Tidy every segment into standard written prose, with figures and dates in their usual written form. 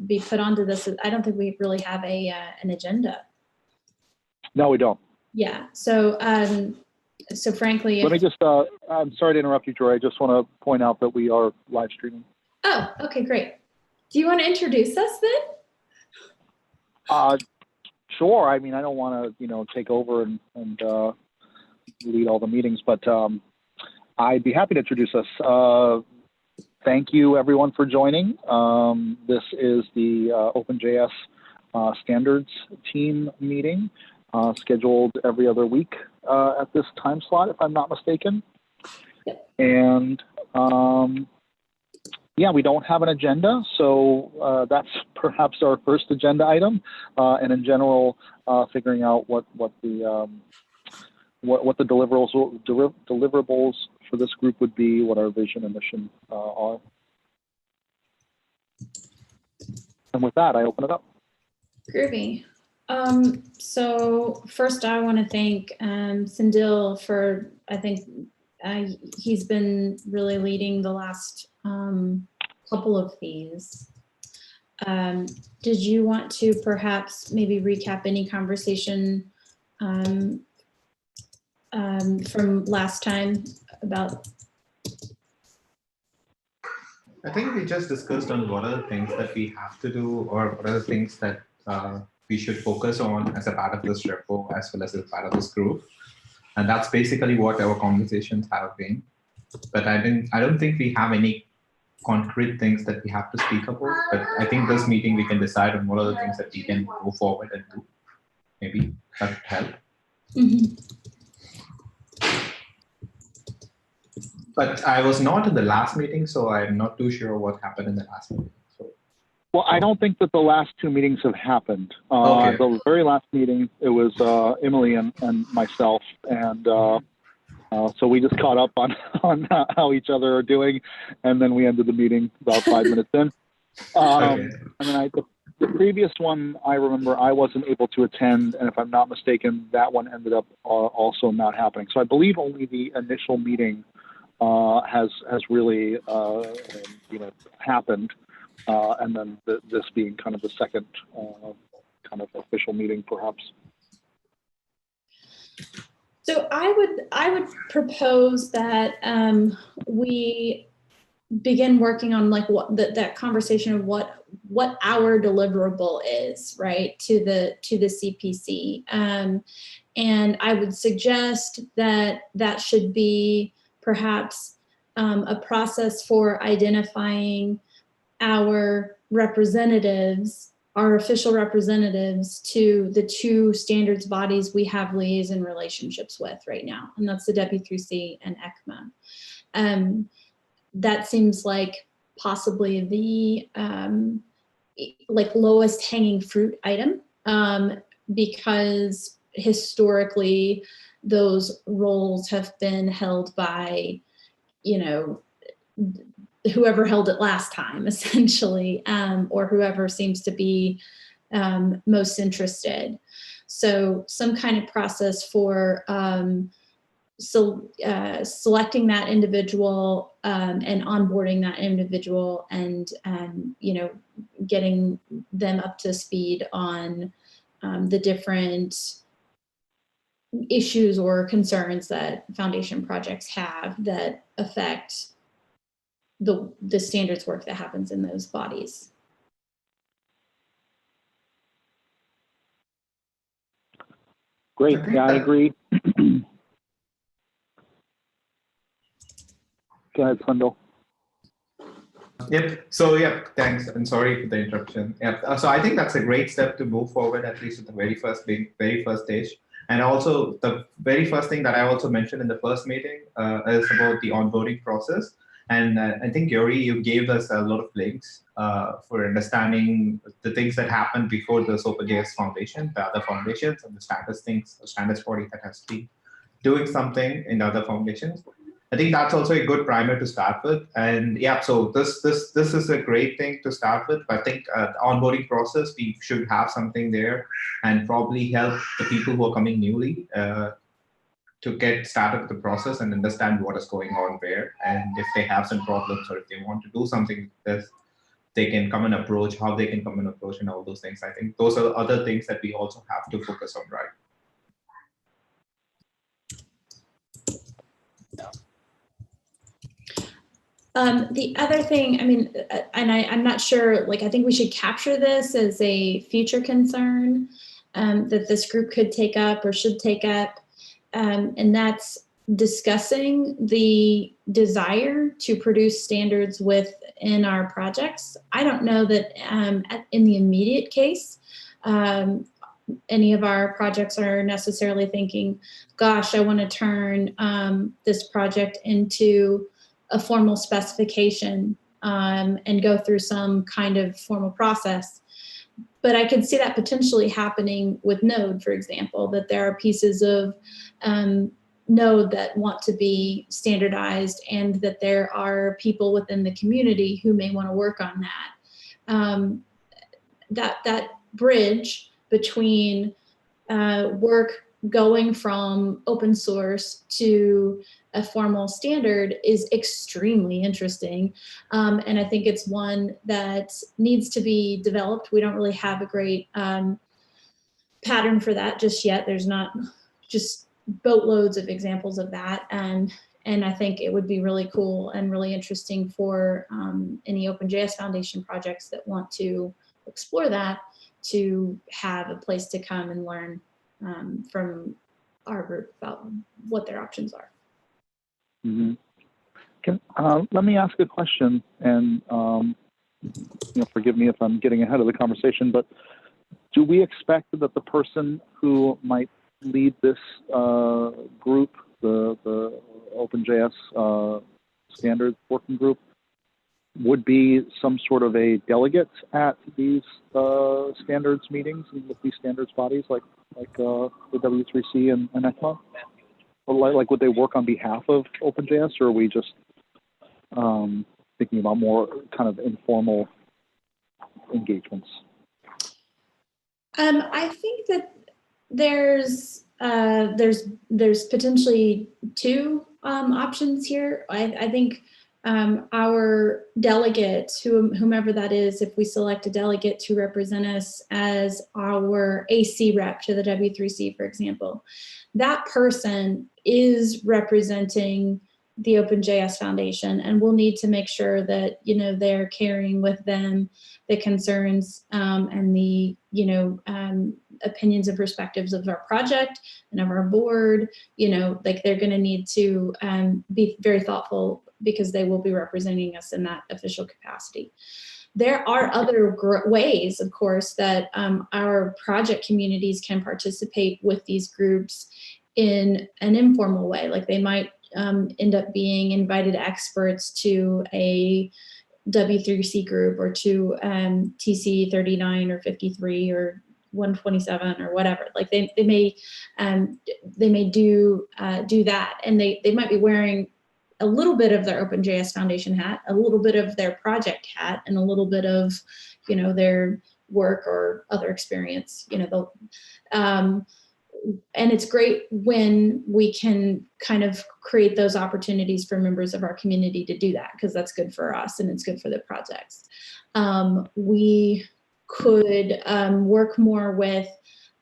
be put onto this. I don't think we really have an agenda. No, we don't. Yeah. So so frankly, let me just. I'm sorry to interrupt you, Joy. I just want to point out that we are live streaming. Oh, okay, great. Do you want to introduce us then? Sure. I mean, I don't want to, take over and lead all the meetings, but I'd be happy to introduce us. Thank you, everyone, for joining. This is the OpenJS Standards Team meeting, scheduled every other week at this time slot, if I'm not mistaken. Yep. And yeah, we don't have an agenda, so that's perhaps our first agenda item. And in general, figuring out what the deliverables for this group would be, what our vision and mission are. And with that, I open it up. Groovy. So first, I want to thank Sindil for, I think he's been really leading the last couple of these. Did you want to perhaps maybe recap any conversation from last time about? I think we just discussed on what are the things that we have to do, or what are the things that we should focus on as a part of this repo as well as part of this group. And that's basically what our conversations have been. But I don't think we have any concrete things that we have to speak about. But I think this meeting we can decide on what are the things that we can go forward and do. Maybe that would help. Mm-hmm. But I was not in the last meeting, so I'm not too sure what happened in the last meeting. So. Well, I don't think that the last two meetings have happened. Okay. The very last meeting, it was Emily and myself, and so we just caught up on how each other are doing, and then we ended the meeting about 5 minutes in. Okay. And then the previous one, I remember I wasn't able to attend, and if I'm not mistaken, that one ended up also not happening. So I believe only the initial meeting has really happened, and then this being kind of the second kind of official meeting, perhaps. So I would propose that we begin working on like what that conversation of what our deliverable is, right, to the CPC, and I would suggest that should be perhaps a process for identifying our representatives, our official representatives to the two standards bodies we have liaison relationships with right now, and that's the W3C and ECMA. That seems like possibly the like lowest hanging fruit item, because historically those roles have been held by, whoever held it last time, essentially, or whoever seems to be most interested. So some kind of process for selecting that individual and onboarding that individual, and getting them up to speed on the different issues or concerns that foundation projects have that affect the standards work that happens in those bodies. Great, yeah, I agree. Go ahead, Sundal. Yep. So yeah, thanks. And sorry for the interruption. Yeah. So I think that's a great step to move forward, at least at the very first stage. And also the very first thing that I also mentioned in the first meeting is about the onboarding process. And I think, Yuri, you gave us a lot of links for understanding the things that happened before the OpenJS Foundation, the other foundations, and the standards body that has been doing something in the other foundations. I think that's also a good primer to start with. And yeah, so this is a great thing to start with. I think the onboarding process, we should have something there and probably help the people who are coming newly to get started with the process and understand what is going on where. And if they have some problems or if they want to do something with this, they can come and approach, how they can come and approach, and all those things. I think those are the other things that we also have to focus on, right? The other thing, I mean, and I'm not sure, like, I think we should capture this as a future concern that this group could take up or should take up, and that's discussing the desire to produce standards within our projects. I don't know that in the immediate case, any of our projects are necessarily thinking, gosh, I want to turn this project into a formal specification and go through some kind of formal process. But I could see that potentially happening with Node, for example, that there are pieces of Node that want to be standardized and that there are people within the community who may want to work on that. That bridge between work going from open source to a formal standard is extremely interesting. And I think it's one that needs to be developed. We don't really have a great pattern for that just yet. There's not just boatloads of examples of that. And I think it would be really cool and really interesting for any OpenJS Foundation projects that want to explore that, to have a place to come and learn from our group about what their options are. Mm-hmm. Let me ask a question, and forgive me if I'm getting ahead of the conversation, but do we expect that the person who might lead this group, the OpenJS standards working group, would be some sort of a delegate at these standards meetings and with these standards bodies like the W3C and ECMA? Or like would they work on behalf of OpenJS, or are we just thinking about more kind of informal engagements? I think that there's potentially two options here. I think our delegate, whomever that is, if we select a delegate to represent us as our AC rep to the W3C, for example, that person is representing the OpenJS Foundation, and we'll need to make sure that they're carrying with them the concerns and the opinions and perspectives of our project and of our board. Like they're going to need to be very thoughtful because they will be representing us in that official capacity. There are other ways, of course, that our project communities can participate with these groups in an informal way. Like they might end up being invited experts to a W3C group or to TC 39 or 53 or 127 or whatever. Like they may do that, and they might be wearing a little bit of their OpenJS Foundation hat, a little bit of their project hat, and a little bit of their work or other experience. And it's great when we can kind of create those opportunities for members of our community to do that, because that's good for us and it's good for the projects. We could work more with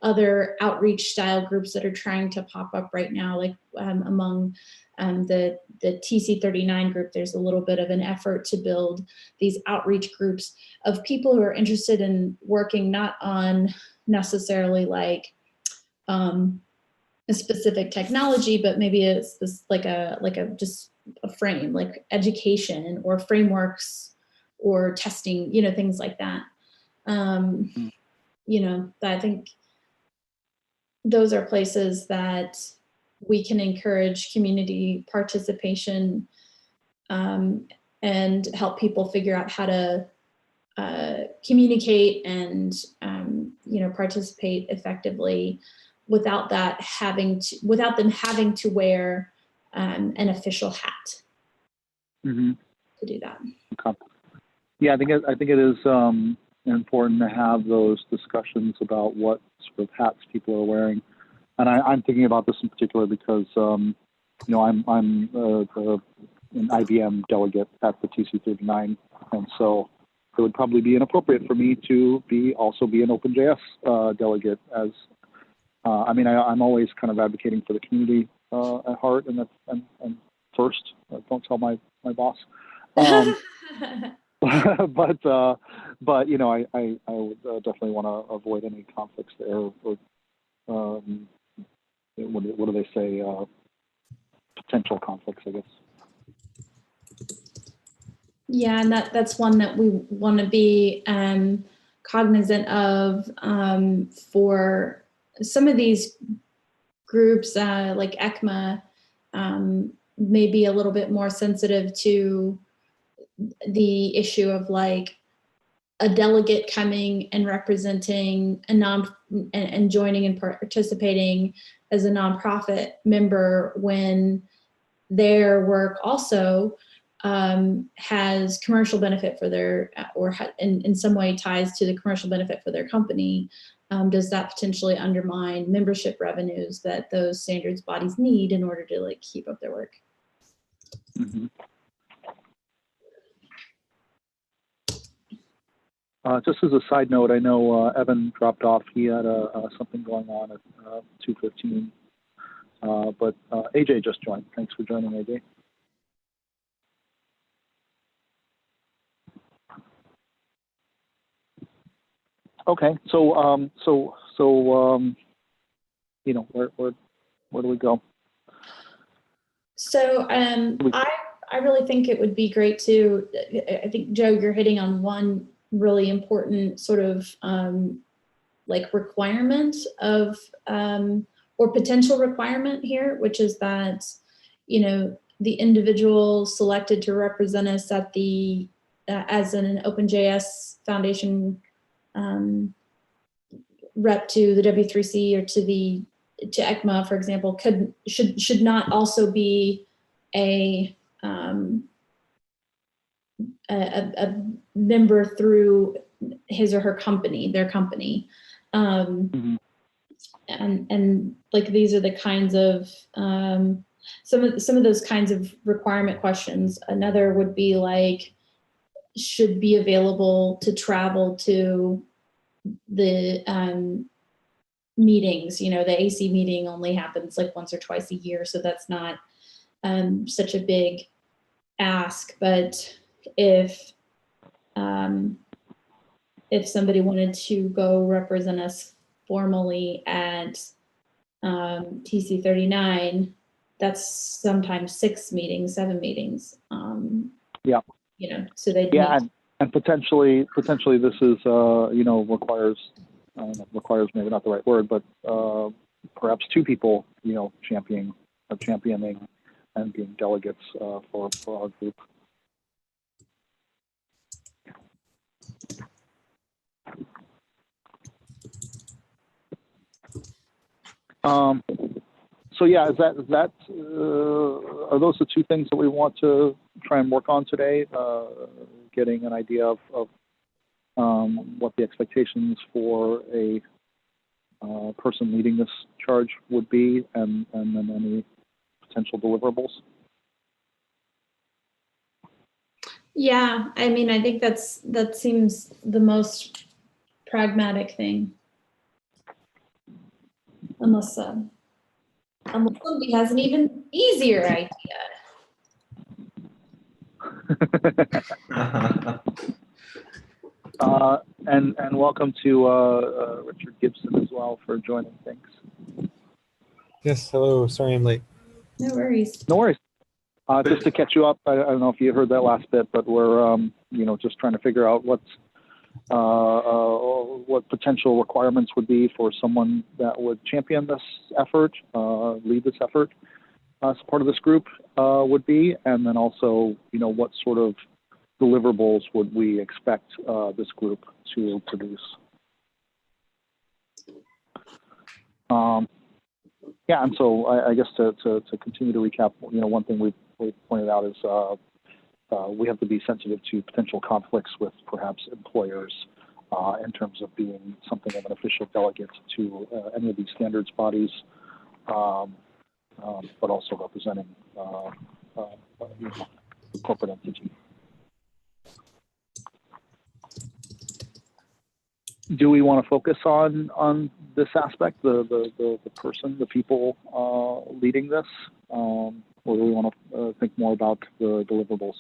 other outreach style groups that are trying to pop up right now, like among the TC39 group, there's a little bit of an effort to build these outreach groups of people who are interested in working not on necessarily like a specific technology, but maybe it's this like a just a frame, like education or frameworks or testing, things like that. I think those are places that we can encourage community participation and help people figure out how to communicate and participate effectively without them having to wear an official hat to do that. Okay. Yeah, I think it is important to have those discussions about what sort of hats people are wearing, and I'm thinking about this in particular because I'm an IBM delegate at the TC39, and so it would probably be inappropriate for me to also be an OpenJS delegate. As I mean, I'm always kind of advocating for the community at heart, and first. Don't tell my boss. But you know, I would definitely want to avoid any conflicts there. Or what do they say? Potential conflicts, I guess. Yeah, and that's one that we want to be cognizant of for some of these groups, like ECMA, may be a little bit more sensitive to the issue of like a delegate coming and representing a and joining and participating as a nonprofit member when their work also has commercial benefit for their, or in some way ties to the commercial benefit for their company. Does that potentially undermine membership revenues that those standards bodies need in order to like keep up their work? Mm-hmm. Just as a side note, I know Evan dropped off. He had something going on at 2:15, but AJ just joined. Thanks for joining, AJ. Okay, so you know, where do we go? So I really think it would be great to, I think, Joe, you're hitting on one really important sort of like requirement of, or potential requirement here, which is that, you know, the individual selected to represent us at the, as an OpenJS Foundation rep to the W3C or to ECMA, for example, should not also be a member through his or her company, their company. And like, these are the kinds of, some of those kinds of requirement questions. Another would be like, should be available to travel to the meetings. You know, the AC meeting only happens like once or twice a year, so that's not such a big ask. But if somebody wanted to go represent us formally at TC39, that's sometimes 6 meetings, 7 meetings. Yeah. You know, so they and potentially this is you know, requires maybe not the right word, but perhaps 2 people, you know, championing and being delegates for our group. So yeah, is that are those the 2 things that we want to try and work on today? Getting an idea of what the expectations for a person leading this charge would be, and then any potential deliverables. Yeah, I mean, I think that seems the most pragmatic thing. Unless somebody has an even easier idea. And welcome to Richard Gibson as well for joining. Thanks. Yes, hello. Sorry I'm late. No worries. No worries. Just to catch you up, I don't know if you heard that last bit, but we're you know, just trying to figure out what potential requirements would be for someone that would champion this effort, lead this effort as part of this group would be, and then also, you know, what sort of deliverables would we expect this group to produce. Yeah, and so I guess to continue to recap, you know, one thing we pointed out is we have to be sensitive to potential conflicts with perhaps employers in terms of being something of an official delegate to any of these standards bodies, but also representing you know, corporate entity. do we want to focus on this aspect, the person, the people leading this, or do we want to think more about the deliverables?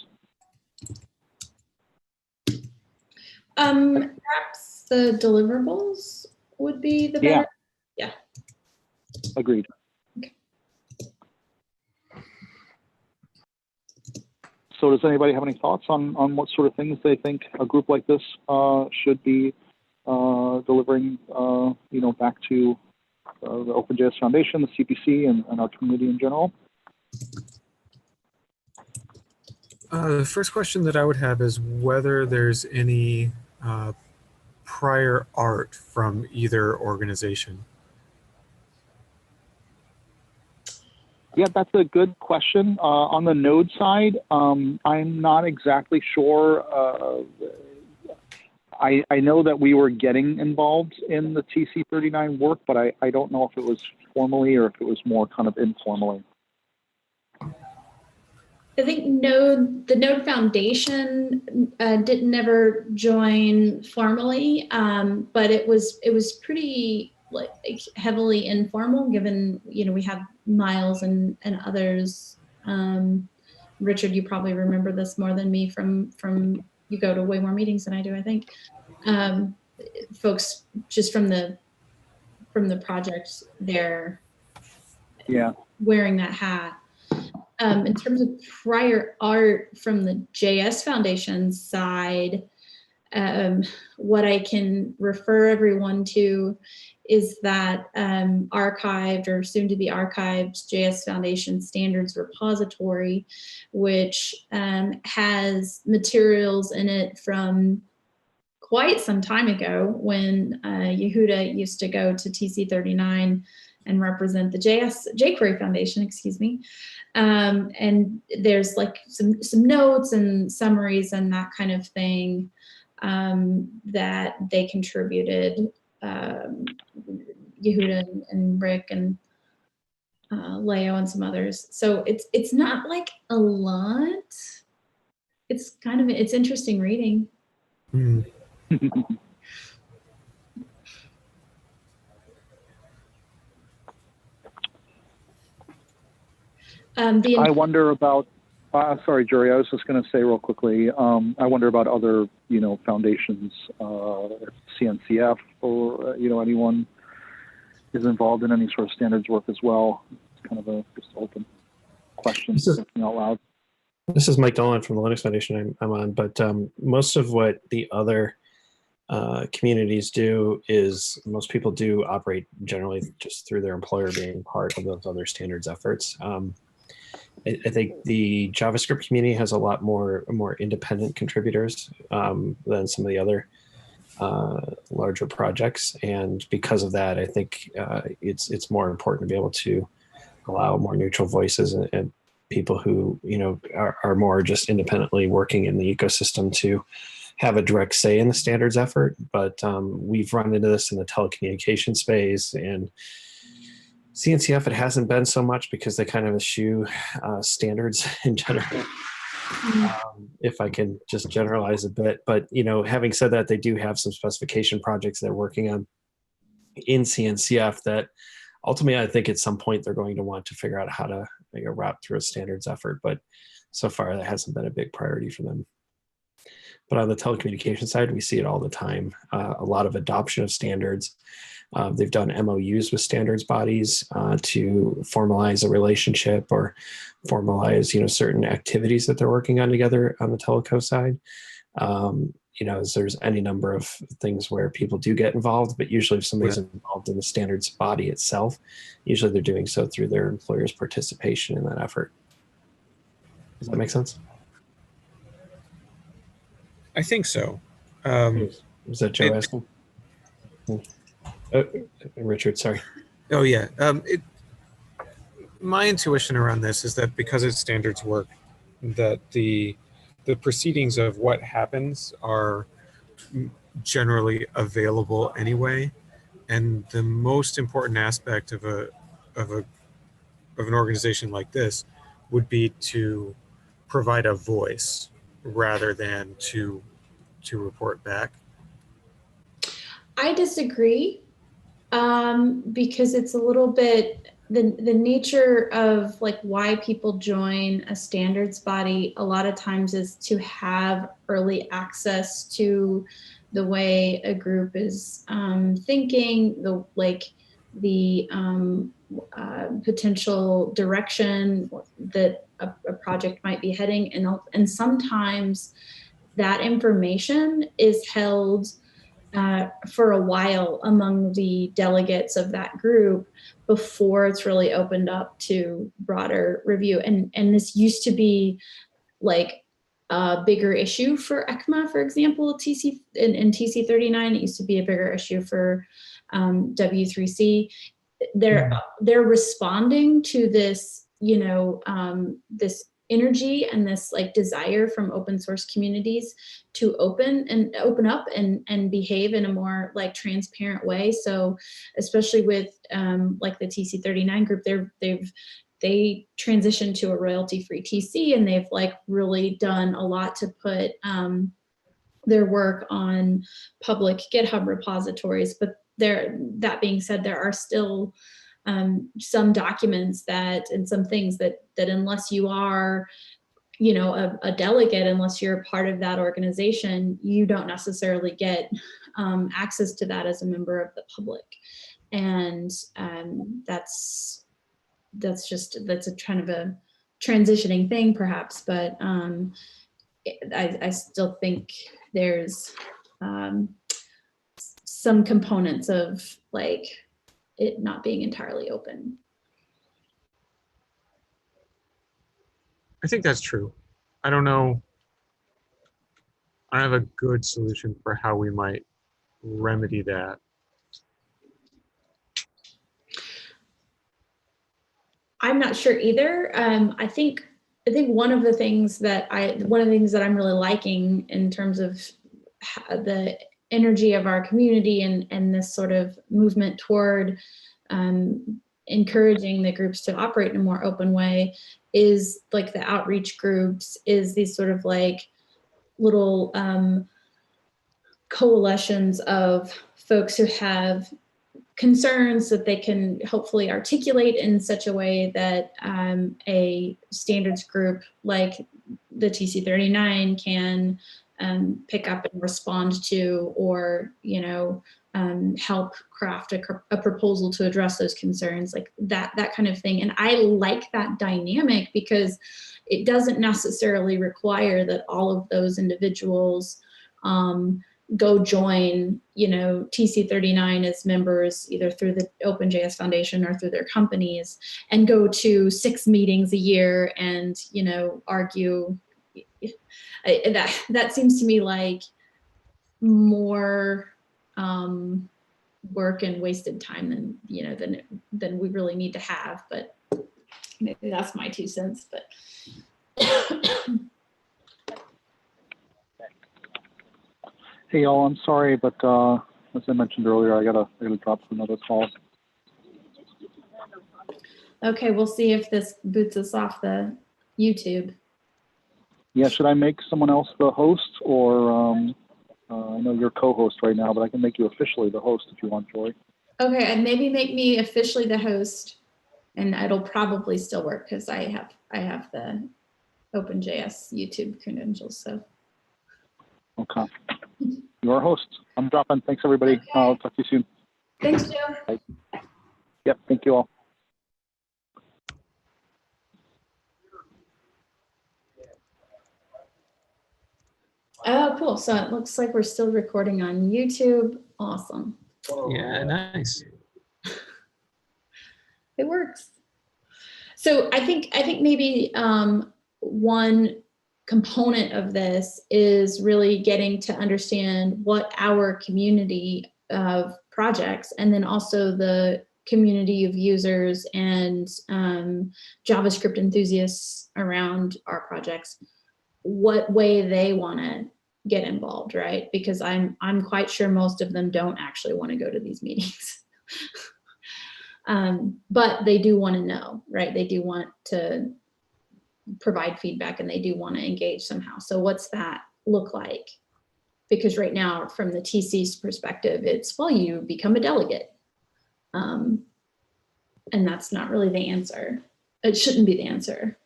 Perhaps the deliverables would be the better. Yeah. Agreed. Okay. So does anybody have any thoughts on what sort of things they think a group like this should be delivering, back to the OpenJS Foundation, the CPC, and our community in general? The first question that I would have is whether there's any prior art from either organization. Yeah, that's a good question. On the Node side, I'm not exactly sure. I know that we were getting involved in the TC39 work, but I don't know if it was formally or if it was more kind of informally. I think the Node Foundation didn't never join formally, but it was pretty like heavily informal. Given we have Miles and others. Richard, you probably remember this more than me from you go to way more meetings than I do. I think folks just from the project there, wearing that hat. In terms of prior art from the JS Foundation side, what I can refer everyone to is that archived or soon to be archived JS Foundation standards repository, which has materials in it from quite some time ago when Yehuda used to go to TC39 and represent the jQuery Foundation, excuse me. And there's like some notes and summaries and that kind of thing that they contributed, Yehuda and Rick and Leo and some others. So it's not like a lot. It's interesting reading. Mm. I wonder about, sorry, Jerry, I was just going to say real quickly, I wonder about other, foundations, CNCF or, anyone is involved in any sort of standards work as well. It's kind of a just open question, thinking out loud. This is Mike Dolan from the Linux Foundation I'm on, but most of what the other communities do is most people do operate generally just through their employer being part of those other standards efforts. I think the JavaScript community has a lot more independent contributors than some of the other larger projects, and because of that, I think it's more important to be able to allow more neutral voices and people who are more just independently working in the ecosystem to have a direct say in the standards effort. But we've run into this in the telecommunication space, and CNCF, it hasn't been so much because they kind of eschew standards in general, if I can just generalize a bit. But, having said that, they do have some specification projects they're working on in CNCF that ultimately I think at some point they're going to want to figure out how to wrap through a standards effort. But so far, that hasn't been a big priority for them. But on the telecommunication side, we see it all the time. A lot of adoption of standards. They've done MOUs with standards bodies to formalize a relationship or formalize, certain activities that they're working on together on the teleco side. There's any number of things where people do get involved, but usually if somebody's involved in the standards body itself, usually they're doing so through their employer's participation in that effort. Does that make sense? I think so. Was that Joe asking? Richard, sorry. Oh, yeah. My intuition around this is that because it's standards work, that the proceedings of what happens are generally available anyway, and the most important aspect of an organization like this would be to provide a voice rather than to report back. I disagree, because it's a little bit the nature of like why people join a standards body a lot of times is to have early access to the way a group is thinking, the potential direction that a project might be heading, and sometimes that information is held for a while among the delegates of that group before it's really opened up to broader review. And this used to be like a bigger issue for ECMA, for example, in TC39. It used to be a bigger issue for W3C. They're responding to this, this energy and this like desire from open source communities to open up and behave in a more like transparent way. So especially with like the TC39 group, they transitioned to a royalty-free TC, and they've like really done a lot to put their work on public GitHub repositories. But that being said, there are still some documents and some things that unless you are, a delegate, unless you're part of that organization, you don't necessarily get access to that as a member of the public. And that's a kind of a transitioning thing perhaps, but I still think there's some components of like it not being entirely open. I think that's true. I don't know. I don't have a good solution for how we might remedy that. I'm not sure either. I think one of the things that I'm really liking in terms of the energy of our community and this sort of movement toward encouraging the groups to operate in a more open way is like the outreach groups, is these sort of like little coalitions of folks who have concerns that they can hopefully articulate in such a way that a standards group like the TC39 can pick up and respond to, or help craft a proposal to address those concerns, like that kind of thing. And I like that dynamic because it doesn't necessarily require that all of those individuals go join, TC39 as members, either through the OpenJS Foundation or through their companies, and go to 6 meetings a year and, argue. That seems to me like more work and wasted time than we really need to have. But maybe that's my 2 cents. But Hey y'all, I'm sorry, but as I mentioned earlier, I gotta drop to another call. Okay, we'll see if this boots us off the YouTube. Yeah, should I make someone else the host, or I know you're co-host right now, but I can make you officially the host if you want, Joy. Okay, and maybe make me officially the host, and it'll probably still work because I have the OpenJS YouTube credentials. So. Okay. You're a host. I'm dropping. Thanks, everybody. Okay. I'll talk to you soon. Thanks, Joe. Bye. Yep. Thank you all. Oh, cool. So it looks like we're still recording on YouTube. Awesome. Yeah, nice. It works. So I think maybe one component of this is really getting to understand what our community of projects, and then also the community of users and JavaScript enthusiasts around our projects, what way they want to get involved, right? Because I'm quite sure most of them don't actually want to go to these meetings. But they do want to know, right? They do want to provide feedback, and they do want to engage somehow. So what's that look like? because right now from the TC's perspective, it's, well, you become a delegate. And that's not really the answer. It shouldn't be the answer.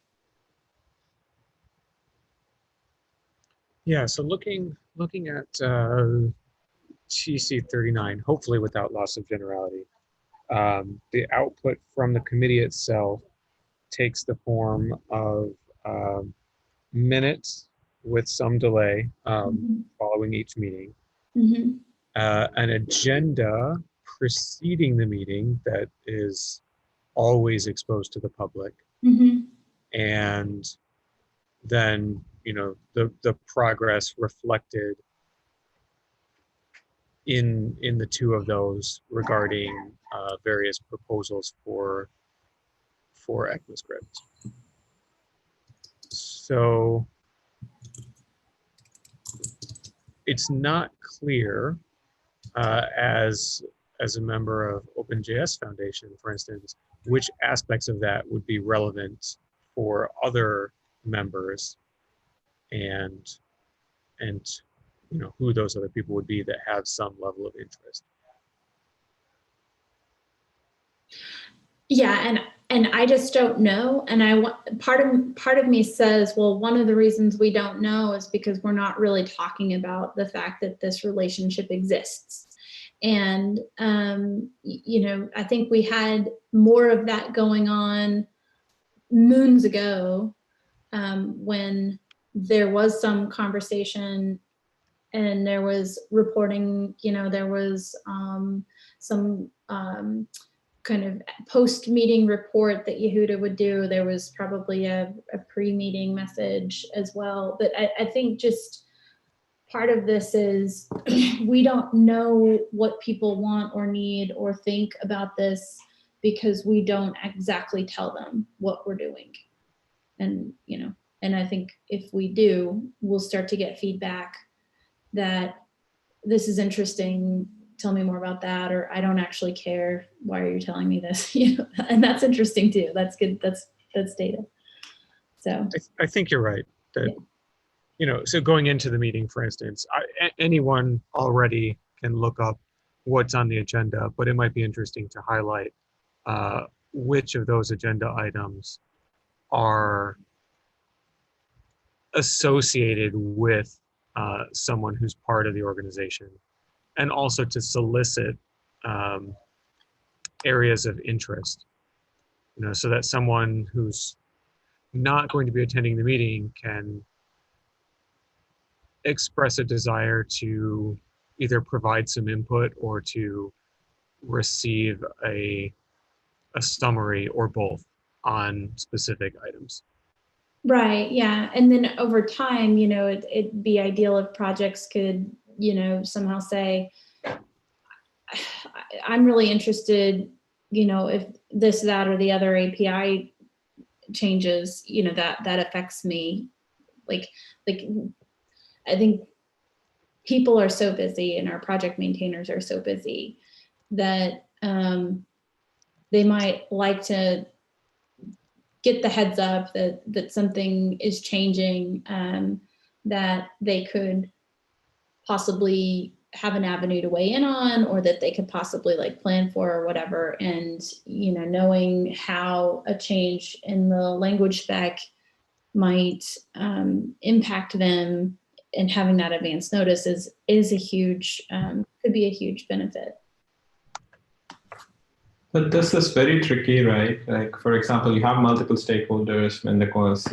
Yeah, so looking at TC 39, hopefully without loss of generality, the output from the committee itself takes the form of minutes with some delay following each meeting, an agenda preceding the meeting that is always exposed to the public, and then the progress reflected in the two of those regarding various proposals for ECMAScript. So it's not clear as a member of OpenJS Foundation, for instance, which aspects of that would be relevant for other members, and who those other people would be that have some level of interest. Yeah, and I just don't know. And part of me says, well, one of the reasons we don't know is because we're not really talking about the fact that this relationship exists. And I think we had more of that going on moons ago, when there was some conversation and there was reporting, there was some kind of post-meeting report that Yehuda would do. There was probably a pre-meeting message as well. But I think just part of this is we don't know what people want or need or think about this because we don't exactly tell them what we're doing. And, and I think if we do, we'll start to get feedback that this is interesting, tell me more about that, or I don't actually care, why are you telling me this? And that's interesting too. That's good. That's data. So I think you're right that, so going into the meeting, for instance, anyone already can look up what's on the agenda, but it might be interesting to highlight which of those agenda items are associated with someone who's part of the organization, and also to solicit areas of interest, so that someone who's not going to be attending the meeting can express a desire to either provide some input or to receive a summary or both on specific items. Right, yeah. And then over time, it'd be ideal if projects could, somehow say, I'm really interested, if this, that, or the other API changes, that affects me. Like I think people are so busy and our project maintainers are so busy that they might like to get the heads up that something is changing, that they could possibly have an avenue to weigh in on, or that they could possibly plan for or whatever. And, knowing how a change in the language spec might impact them, and having that advance notice is a huge, could be a huge benefit. But this is very tricky, right? Like, for example, you have multiple stakeholders. When the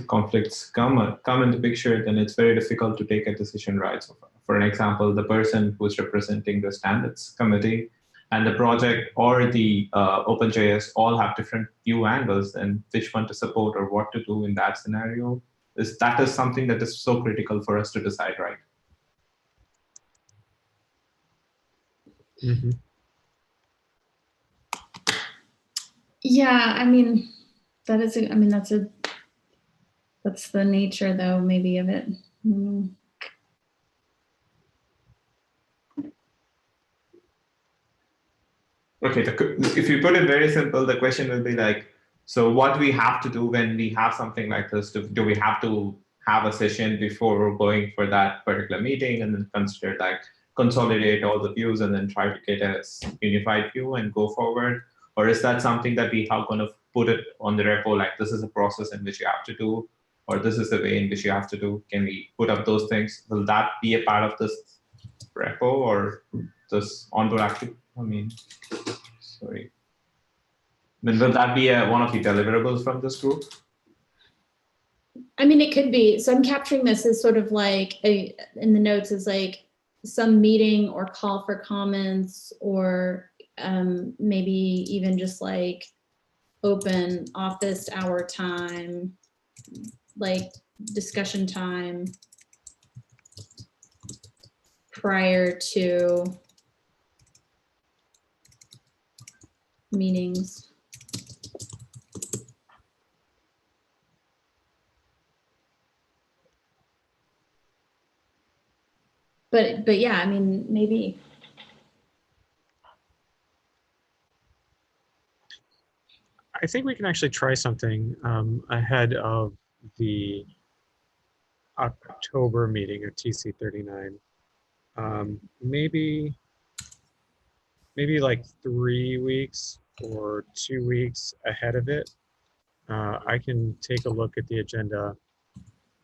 conflicts come into picture, then it's very difficult to take a decision, right? So for an example, the person who's representing the standards committee and the project or the OpenJS all have different view angles, and which one to support or what to do in that scenario. That is something that is so critical for us to decide, right? Mm-hmm. Yeah, that's the nature though, maybe, of it. Okay, if you put it very simple, the question will be like, so what we have to do when we have something like this, do we have to have a session before going for that particular meeting, and then consider like consolidate all the views and then try to get a unified view and go forward? Or is that something that we are going to put it on the repo, like this is a process in which you have to do, or this is the way in which you have to do? Can we put up those things? Will that be a part of this repo or this onboard active? I mean, sorry. Then will that be one of the deliverables from this group? I mean, it could be. So I'm capturing this as sort of like in the notes as like some meeting or call for comments, or maybe even just like open office hour time, like discussion time prior to meetings. But yeah, I mean, maybe. I think we can actually try something ahead of the October meeting of TC39. Maybe like 3 weeks or 2 weeks ahead of it. I can take a look at the agenda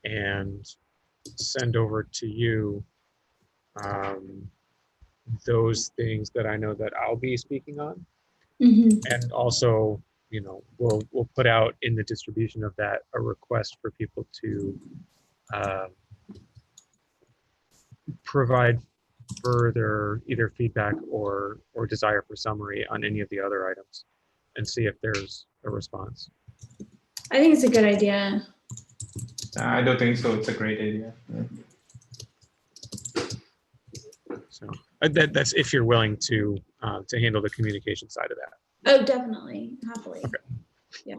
and send over to you those things that I know that I'll be speaking on. Mm-hmm. And also, you know, we'll put out in the distribution of that a request for people to provide further either feedback or desire for summary on any of the other items, and see if there's a response. I think it's a good idea. I don't think so. It's a great idea. Yeah. So that's if you're willing to handle the communication side of that. Oh, definitely, happily. Okay. Yeah.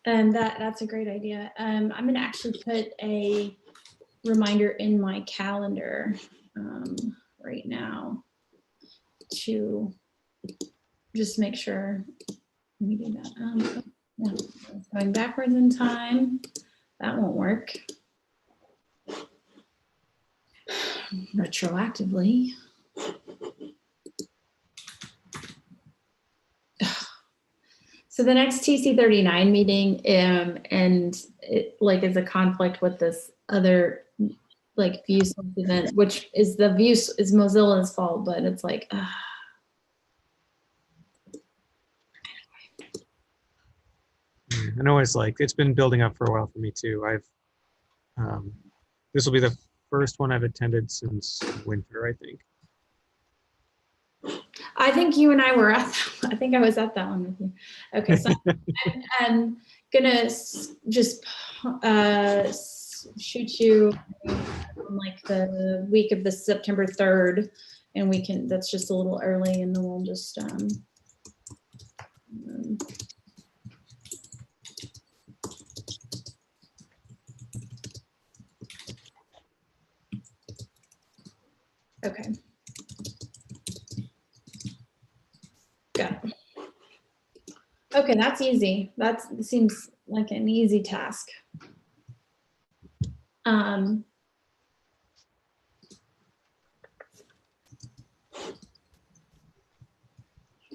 And that's a great idea. I'm going to actually put a reminder in my calendar right now to just make sure we do that. No, going backwards in time, that won't work. Retroactively. So the next TC39 meeting, and it like is a conflict with this other like view event, which is the view is Mozilla's fault, but it's like. I know it's been building up for a while for me too. This will be the first one I've attended since winter, I think. I think you and I were at, I think I was at that one with you. Okay, so I'm gonna just shoot you like the week of the September 3rd, and we can, that's just a little early, and then we'll just okay. Got it. Okay, that's easy. That seems like an easy task. Go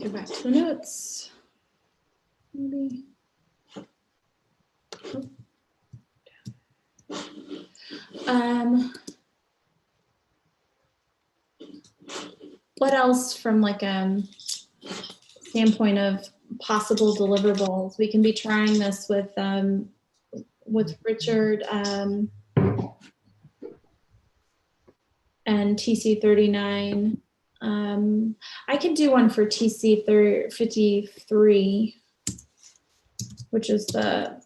back to the notes. Maybe. What else from like standpoint of possible deliverables? We can be trying this with Richard and TC39. I could do one for TC53, which is the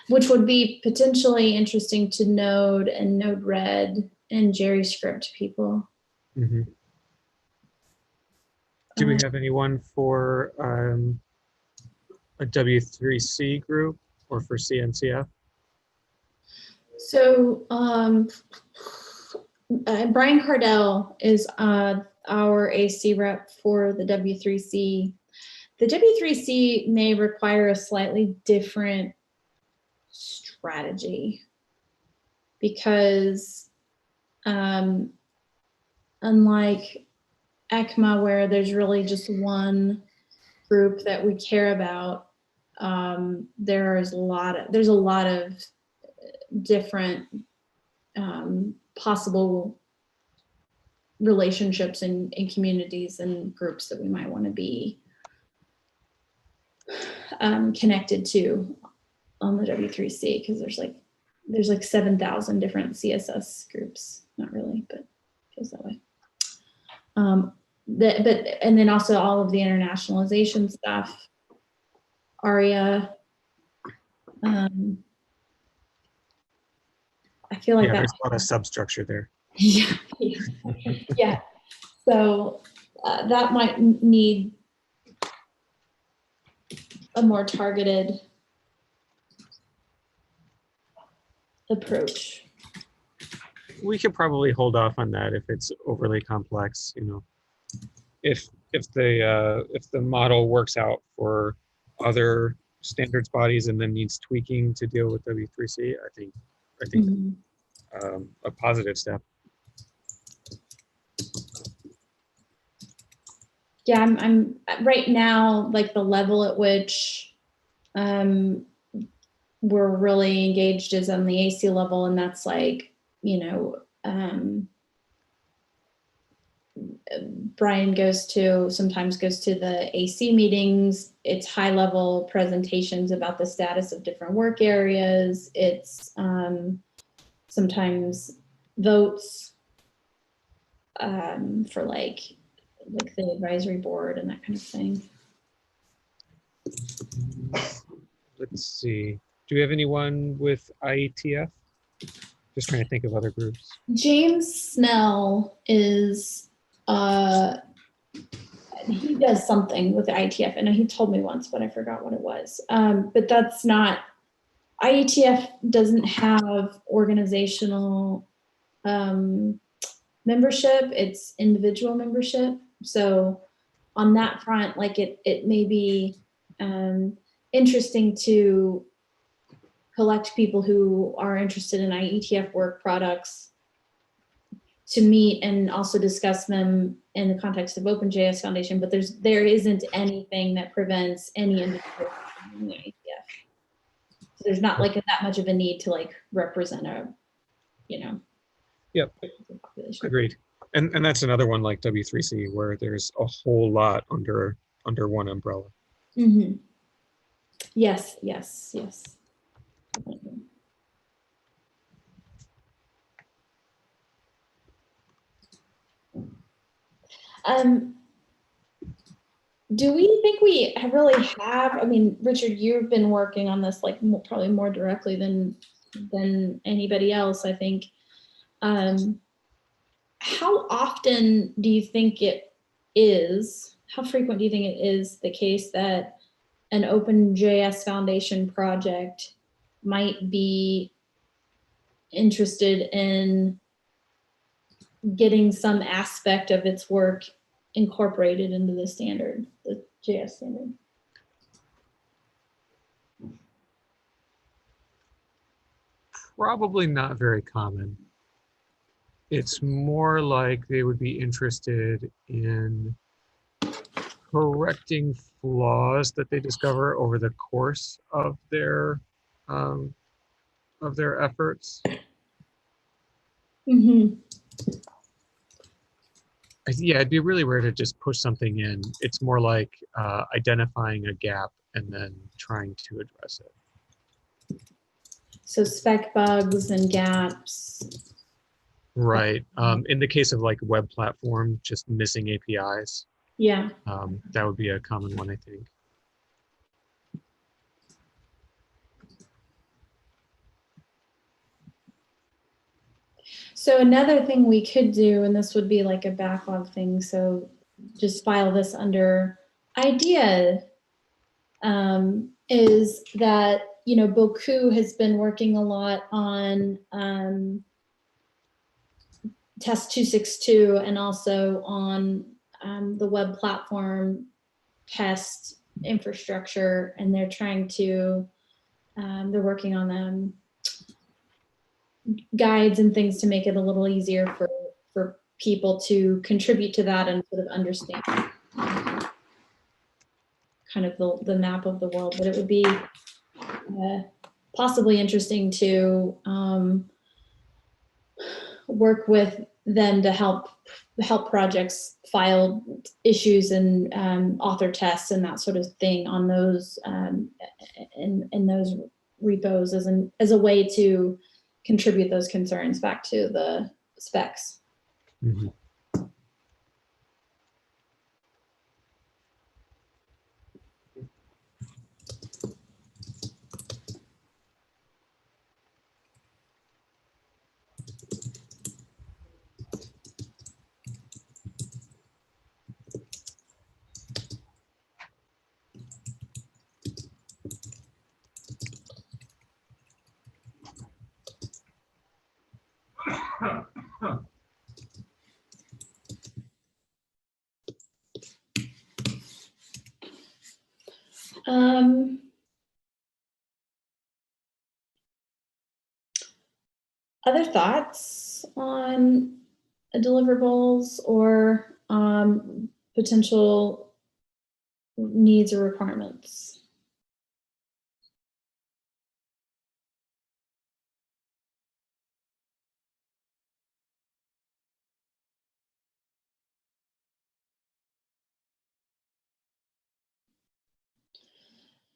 which would be potentially interesting to Node and Node-RED and JavaScript people. Mm-hmm. Do we have anyone for a W3C group or for CNCF? So Brian Cardell is our AC rep for the W3C. The W3C may require a slightly different strategy, because unlike ECMA, where there's really just one group that we care about, there's a lot of different possible relationships in communities and groups that we might want to be connected to on the W3C, because there's like 7,000 different CSS groups. Not really, but it feels that way. And then also all of the internationalization stuff, ARIA. I feel like there's a lot of substructure there. Yeah, yeah. So that might need a more targeted approach. We could probably hold off on that if it's overly complex. If the model works out for other standards bodies and then needs tweaking to deal with W3C, I think a positive step. Yeah, I'm right now, like the level at which we're really engaged is on the AC level, and that's like, Brian sometimes goes to the AC meetings. It's high level presentations about the status of different work areas. It's sometimes votes for like the advisory board and that kind of thing. Let's see. Do we have anyone with IETF? Just trying to think of other groups. James Snell is, he does something with the IETF. I know he told me once, but I forgot what it was. But that's not, IETF doesn't have organizational membership, it's individual membership. So on that front, like it may be interesting to collect people who are interested in IETF work products to meet and also discuss them in the context of OpenJS Foundation, but there isn't anything that prevents any individual from doing the IETF. So there's not like that much of a need to like represent a, Yep. population. Agreed. And that's another one like W3C where there's a whole lot under one umbrella. Mm-hmm. Yes. Do we think we really have, I mean, Richard, you've been working on this like probably more directly than anybody else, I think. How often do you think how frequent do you think it is the case that an OpenJS Foundation project might be interested in getting some aspect of its work incorporated into the standard, the JS standard? Probably not very common. It's more like they would be interested in correcting flaws that they discover over the course of their efforts. Mm-hmm. Yeah, it'd be really rare to just push something in. It's more like identifying a gap and then trying to address it. So spec bugs and gaps. Right. In the case of like web platform, just missing APIs. Yeah. That would be a common one, I think. So another thing we could do, and this would be like a backlog thing, so just file this under idea, is that, Boku has been working a lot on Test 262 and also on the web platform test infrastructure, and they're working on them guides and things to make it a little easier for people to contribute to that and sort of understand kind of the map of the world. But it would be possibly interesting to work with them to help projects file issues and author tests and that sort of thing on those in those repos as a way to contribute those concerns back to the specs. Mm-hmm. Other thoughts on deliverables or potential needs or requirements?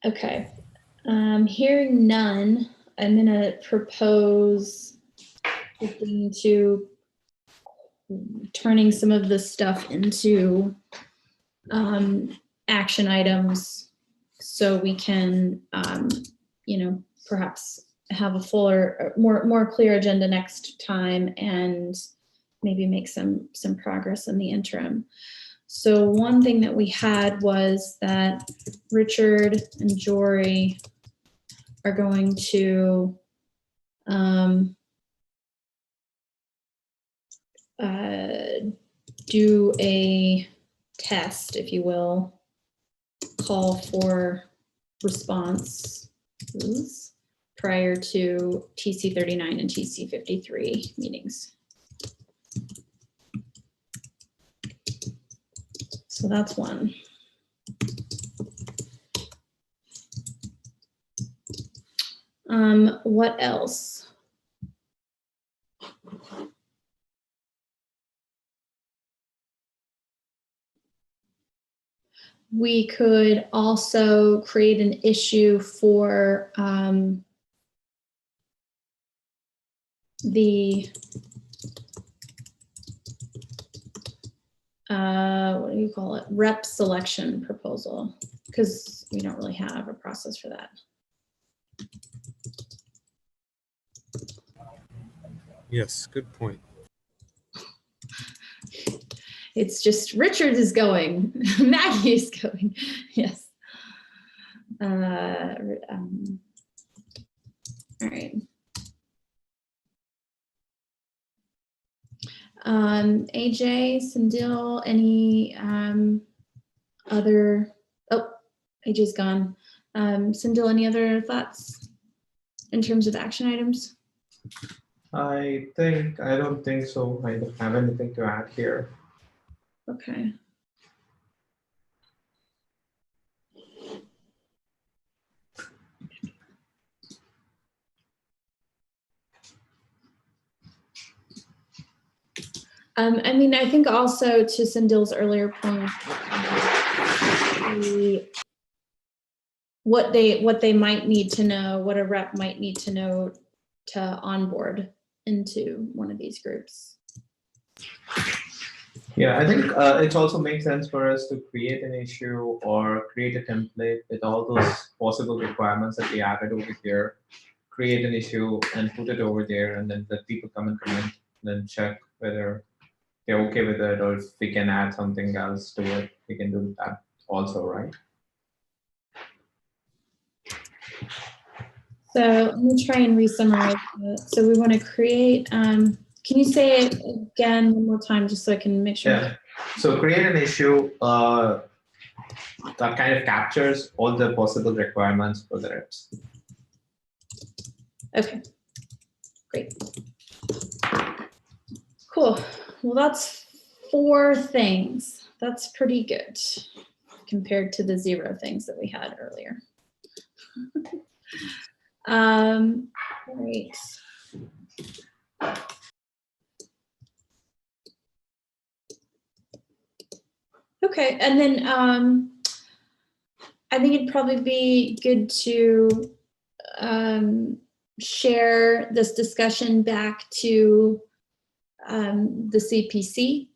Okay, hearing none, I'm gonna propose looking to turning some of this stuff into action items so we can, perhaps have a fuller, more clear agenda next time and maybe make some progress in the interim. So one thing that we had was that Richard and Jory are going to do a test, if you will, call for responses prior to TC39 and TC53 meetings. So that's one. What else? We could also create an issue for the what do you call it? Rep selection proposal, because we don't really have a process for that. Yes, good point. It's just Richard is going, Maggie is going. Yes. All right. AJ, Sandil, any other? Oh, AJ's gone. Sandil, any other thoughts in terms of action items? I don't think so. I don't have anything to add here. Okay. I mean, I think also to Sandil's earlier point, what they might need to know, what a rep might need to know to onboard into one of these groups. Yeah, I think it also makes sense for us to create an issue or create a template with all those possible requirements that we added over here, create an issue and put it over there, and then let people come and comment, then check whether they're okay with it, or if we can add something else to it, we can do that also, right? So let me try and re-summarize it. So we want to create, can you say it again one more time just so I can make sure? Yeah. So create an issue that kind of captures all the possible requirements for the reps. Okay. Great. Cool. Well, that's 4 things. That's pretty good compared to the 0 things that we had earlier. Great. Okay, and then I think it'd probably be good to share this discussion back to the CPC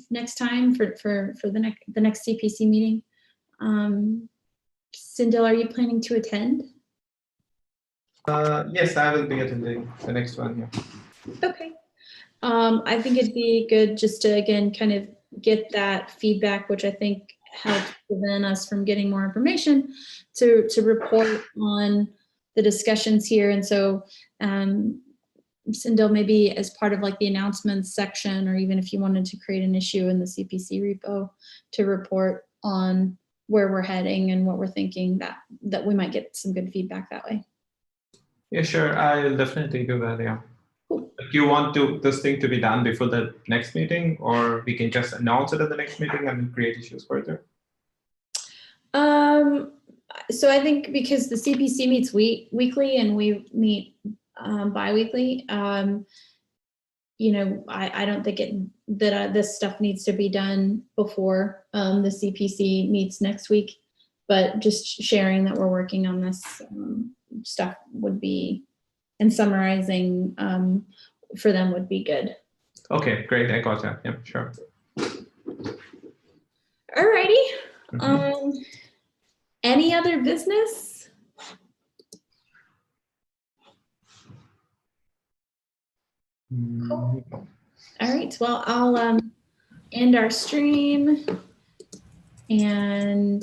next time for the next CPC meeting. Sindel, are you planning to attend? Yes, I will be attending the next one. Yeah. Okay. I think it'd be good just to, again, kind of get that feedback, which I think helps prevent us from getting more information to report on the discussions here. And so Sindel, maybe as part of like the announcements section, or even if you wanted to create an issue in the CPC repo to report on where we're heading and what we're thinking, that we might get some good feedback that way. Yeah, sure. I'll definitely do that. Yeah. Cool. Do you want this thing to be done before the next meeting, or we can just announce it at the next meeting and then create issues further? So I think because the CPC meets weekly and we meet bi-weekly, you know, I don't think that this stuff needs to be done before the CPC meets next week, but just sharing that we're working on this stuff would be, and summarizing for them would be good. Okay, great. I got that. Yeah, sure. Alrighty. Any other business? Cool. All right. Well, I'll end our stream and